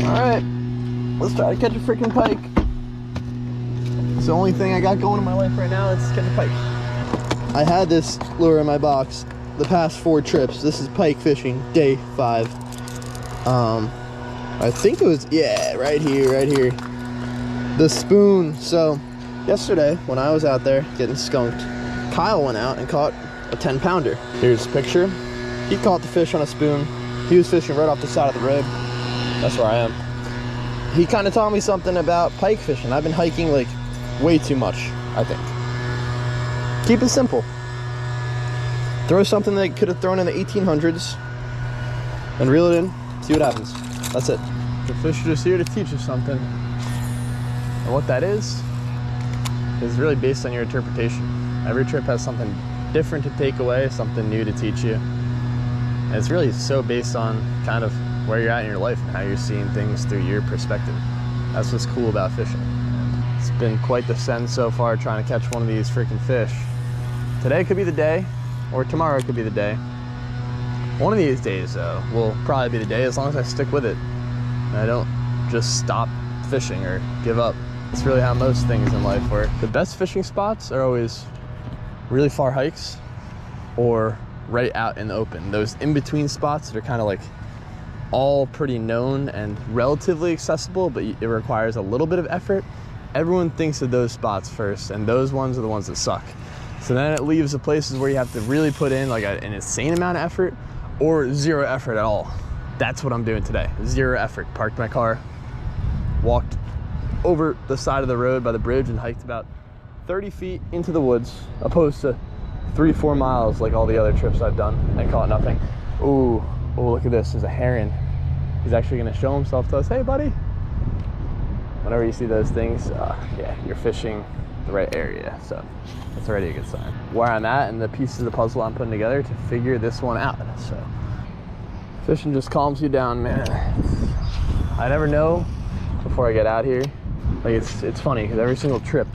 Alright, let's try to catch a freaking pike. It's the only thing I got going in my life right now, is catch a pike. I had this lure in my box the past 4 trips. This is pike fishing, day 5. I think it was, yeah, right here. The spoon. So, yesterday, when I was out there getting skunked, Kyle went out and caught a 10-pounder. Here's a picture. He caught the fish on a spoon. He was fishing right off the side of the road. That's where I am. He kind of taught me something about pike fishing. I've been hiking like way too much, I think. Keep it simple. Throw something that you could have thrown in the 1800s and reel it in, see what happens. That's it. The fish are just here to teach you something. And what that is really based on your interpretation. Every trip has something different to take away, something new to teach you. And it's really so based on kind of where you're at in your life and how you're seeing things through your perspective. That's what's cool about fishing. And it's been quite the send so far trying to catch one of these freaking fish. Today could be the day, or tomorrow could be the day. One of these days though will probably be the day, as long as I stick with it and I don't just stop fishing or give up. It's really how most things in life work. The best fishing spots are always really far hikes or right out in the open. Those in-between spots that are kind of like all pretty known and relatively accessible, but it requires a little bit of effort. Everyone thinks of those spots first, and those ones are the ones that suck. So then it leaves the places where you have to really put in like an insane amount of effort or 0 effort at all. That's what I'm doing today. 0 effort. Parked my car, walked over the side of the road by the bridge and hiked about 30 feet into the woods, opposed to 3-4 miles like all the other trips I've done, and caught nothing. Ooh, oh, look at this. There's a heron. He's actually gonna show himself to us. Hey, buddy. Whenever you see those things, yeah, you're fishing the right area. So that's already a good sign. Where I'm at and the pieces of the puzzle I'm putting together to figure this one out. So fishing just calms you down, man. I never know before I get out here. Like it's funny because every single trip,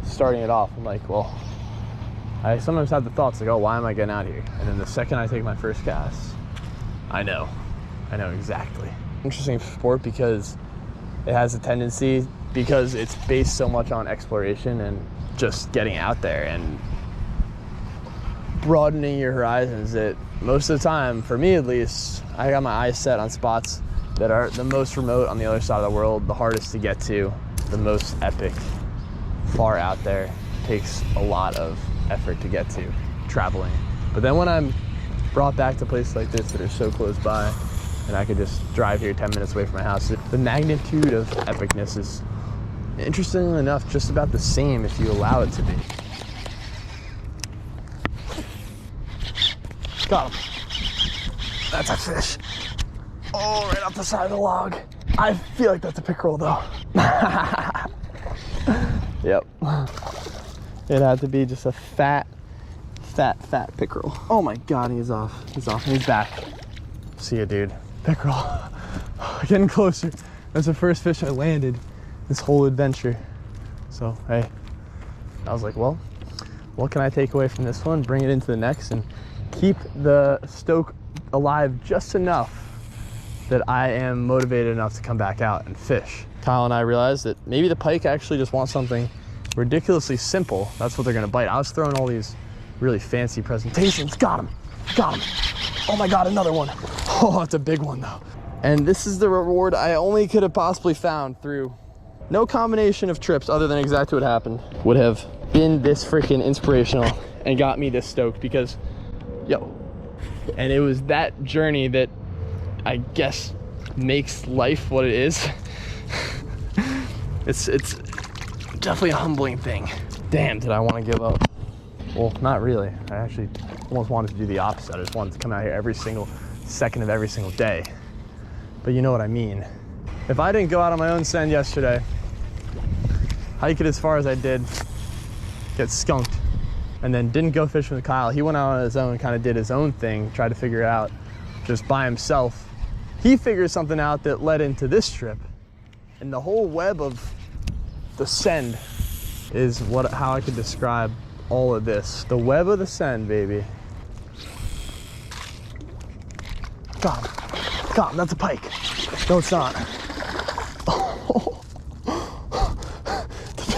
starting it off, I'm like, well, I sometimes have the thoughts like, oh, why am I getting out here? And then the second I take my first cast, I know exactly. Interesting sport because it has a tendency, because it's based so much on exploration and just getting out there and broadening your horizons, that most of the time, for me at least, I got my eyes set on spots that are the most remote on the other side of the world, the hardest to get to, the most epic, far out there. Takes a lot of effort to get to, traveling. But then when I'm brought back to places like this that are so close by, and I could just drive here 10 minutes away from my house, the magnitude of epicness is, interestingly enough, just about the same if you allow it to be. Got him. That's a fish. Oh, right off the side of the log. I feel like that's a pickerel though. Yep. It had to be just a fat pickerel. Oh my God, he's off. He's off. He's back. See ya, dude. Pickerel. Getting closer. That's the first fish I landed this whole adventure. So, hey, I was like, well, what can I take away from this one? Bring it into the next and keep the stoke alive just enough that I am motivated enough to come back out and fish. Kyle and I realized that maybe the pike actually just wants something ridiculously simple. That's what they're gonna bite. I was throwing all these really fancy presentations. Got him. Oh my God, another one. Oh, it's a big one though. And this is the reward I only could have possibly found through no combination of trips other than exactly what happened would have been this freaking inspirational and got me this stoked, because, yo, and it was that journey that I guess makes life what it is. It's definitely a humbling thing. Damn, did I want to give up? Well, not really. I actually almost wanted to do the opposite. I just wanted to come out here every single second of every single day. But you know what I mean. If I didn't go out on my own send yesterday, hike it as far as I did, get skunked, and then didn't go fishing with Kyle. He went out on his own, kind of did his own thing, tried to figure it out just by himself. He figured something out that led into this trip. And the whole web of the send is how I could describe all of this. The web of the send, baby. Got him, that's a pike. No, it's not.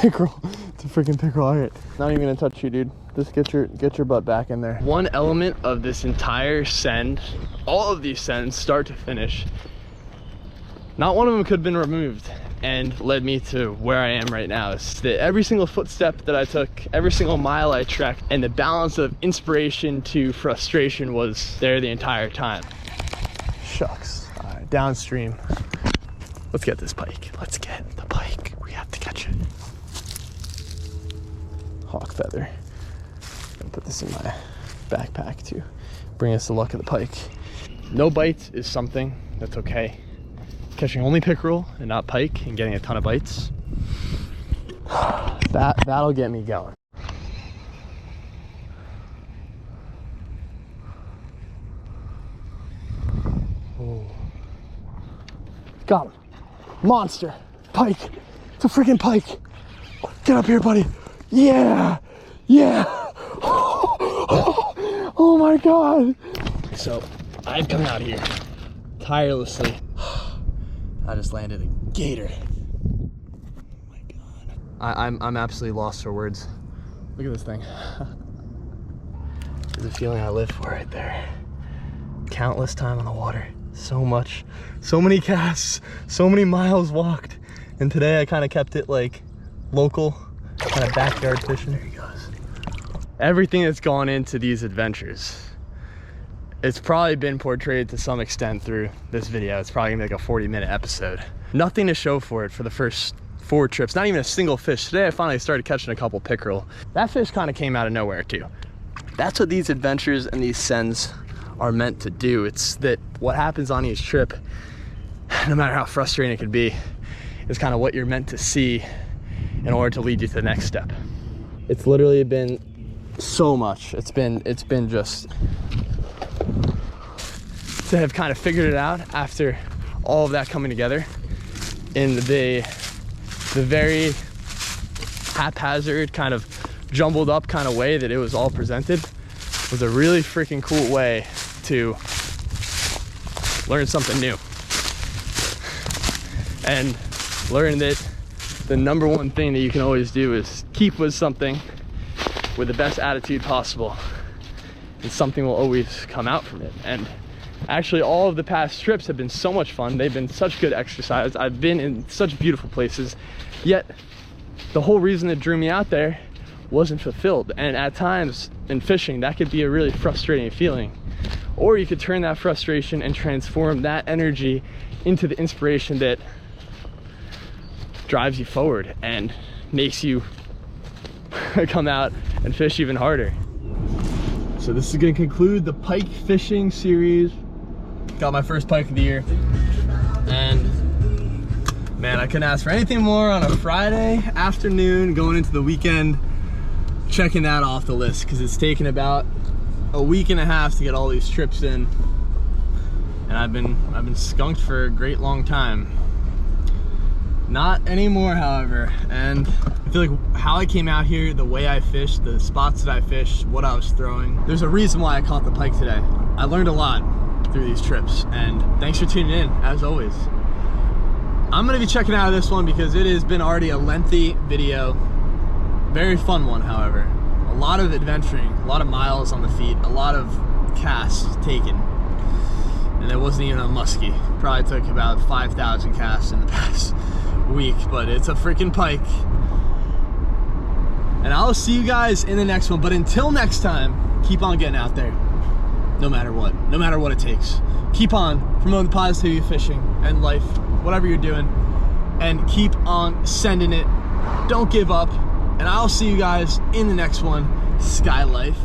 pickerel. It's a freaking pickerel. All right, not even gonna touch you, dude. Just get your butt back in there. One element of this entire send, all of these sends, start to finish, not one of them could have been removed and led me to where I am right now. It's that every single footstep that I took, every single mile I trekked, and the balance of inspiration to frustration was there the entire time. Shucks. All right, downstream. Let's get this pike. Let's get the pike. We have to catch it. Hawk feather. I'm gonna put this in my backpack to bring us the luck of the pike. No bites is something that's okay. Catching only pickerel and not pike and getting a ton of bites, that'll get me going. Oh. Got him. Monster. Pike. It's a freaking pike. Get up here, buddy. Yeah. Yeah. Oh my God. So I've come out here tirelessly. I just landed a gator. Oh my God. I'm absolutely lost for words. Look at this thing. There's a feeling I live for right there. Countless time on the water. So much, so many casts, so many miles walked. And today I kind of kept it like local, kind of backyard fishing. There he goes. Everything that's gone into these adventures, it's probably been portrayed to some extent through this video. It's probably gonna be like a 40-minute episode. Nothing to show for it for the first 4 trips, not even a single fish. Today I finally started catching a couple pickerel. That fish kind of came out of nowhere too. That's what these adventures and these sends are meant to do. It's that what happens on each trip, no matter how frustrating it could be, is kind of what you're meant to see in order to lead you to the next step. It's literally been so much. It's been just to have kind of figured it out after all of that coming together in the very haphazard, kind of jumbled up kind of way that it was all presented, was a really freaking cool way to learn something new and learn that the #1 thing that you can always do is keep with something with the best attitude possible, and something will always come out from it. And actually all of the past trips have been so much fun. They've been such good exercise. I've been in such beautiful places, yet the whole reason that drew me out there wasn't fulfilled. And at times in fishing, that could be a really frustrating feeling. Or you could turn that frustration and transform that energy into the inspiration that drives you forward and makes you come out and fish even harder. So this is gonna conclude the pike fishing series. Got my first pike of the year. And man, I couldn't ask for anything more on a Friday afternoon going into the weekend. Checking that off the list because it's taken about a week and a half to get all these trips in, and I've been skunked for a great long time. Not anymore, however. And I feel like how I came out here, the way I fished, the spots that I fished, what I was throwing, there's a reason why I caught the pike today. I learned a lot through these trips, and thanks for tuning in as always. I'm gonna be checking out this one because it has been already a lengthy video. Very fun one, however. A lot of adventuring, a lot of miles on the feet, a lot of casts taken. And it wasn't even a muskie. Probably took about 5,000 casts in the past week, but it's a freaking pike. And I'll see you guys in the next one. But until next time, keep on getting out there. No matter what it takes. Keep on promoting positivity of fishing and life, whatever you're doing. And keep on sending it. Don't give up. And I'll see you guys in the next one. Sky Life